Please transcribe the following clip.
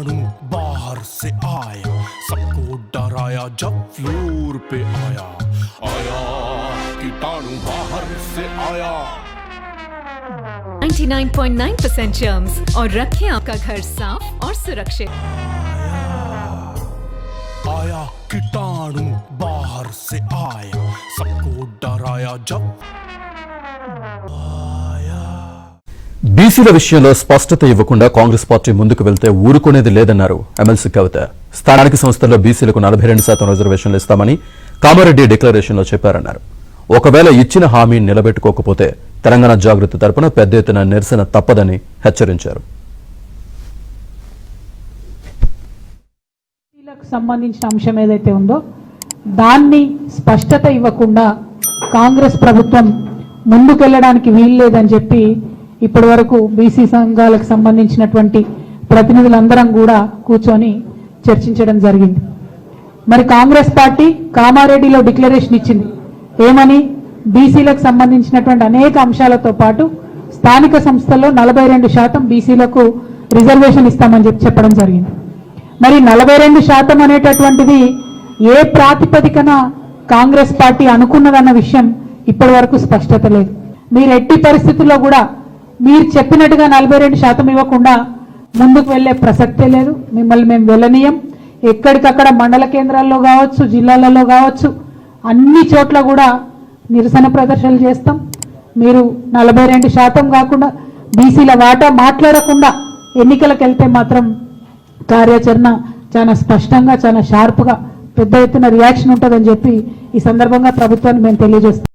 कीटाणु बाहर से आया, सबको डराया जब फ्लोर पे आया। आया कीटाणु बाहर से आया। 99.9% जर्म्स और रखें आपका घर साफ और सुरक्षित। आया कीटाणु बाहर से आया, सबको डराया जब బీసీల విషయంలో స్పష్టత ఇవ్వకుండా కాంగ్రెస్ పార్టీ ముందుకు వెళ్తే ఊరుకునేది లేదన్నారు ఎమ్మెల్సీ కవిత. స్థానిక సంస్థల్లో బీసీలకు 42% రిజర్వేషన్లు ఇస్తామని కామారెడ్డి డిక్లరేషన్లో చెప్పారన్నారు. ఒకవేళ ఇచ్చిన హామీని నిలబెట్టుకోకపోతే తెలంగాణ జాగృతి తరపున పెద్ద ఎత్తున నిరసన తప్పదని హెచ్చరించారు. సంబంధించిన అంశం ఏదైతే ఉందో దాన్ని స్పష్టత ఇవ్వకుండా కాంగ్రెస్ ప్రభుత్వం ముందుకెళ్లడానికి వీల్లేదని చెప్పి ఇప్పటి వరకు బీసీ సంఘాలకు సంబంధించినటువంటి ప్రతినిధులందరం కూడా కూర్చొని చర్చించడం జరిగింది. మరి కాంగ్రెస్ పార్టీ కామారెడ్డిలో డిక్లరేషన్ ఇచ్చింది. ఏమని? బీసీలకు సంబంధించినటువంటి అనేక అంశాలతో పాటు స్థానిక సంస్థల్లో 42% బీసీలకు రిజర్వేషన్ ఇస్తామని చెప్పడం జరిగింది. మరి 42% అనేటటువంటిది ఏ ప్రాతిపదికన కాంగ్రెస్ పార్టీ అనుకున్నదన్న విషయం ఇప్పటి వరకు స్పష్టత లేదు. మీరు ఎట్టి పరిస్థితుల్లో కూడా మీరు చెప్పినట్టుగా 42% ఇవ్వకుండా ముందుకు వెళ్లే ప్రసక్తే లేదు. మిమ్మల్ని మేము వెళ్ళనీయం. ఎక్కడికక్కడ మండల కేంద్రాల్లో కావచ్చు, జిల్లాలలో కావచ్చు, అన్ని చోట్ల కూడా నిరసన ప్రదర్శనలు చేస్తాం. మీరు 42% కాకుండా బీసీల వాటా మాట్లాడకుండా ఎన్నికలకు వెళ్తే మాత్రం కార్యాచరణ చాలా స్పష్టంగా, చాలా షార్ప్గా, పెద్ద ఎత్తున రియాక్షన్ ఉంటుందని చెప్పి ఈ సందర్భంగా ప్రభుత్వాన్ని మేము తెలియజేస్తాం.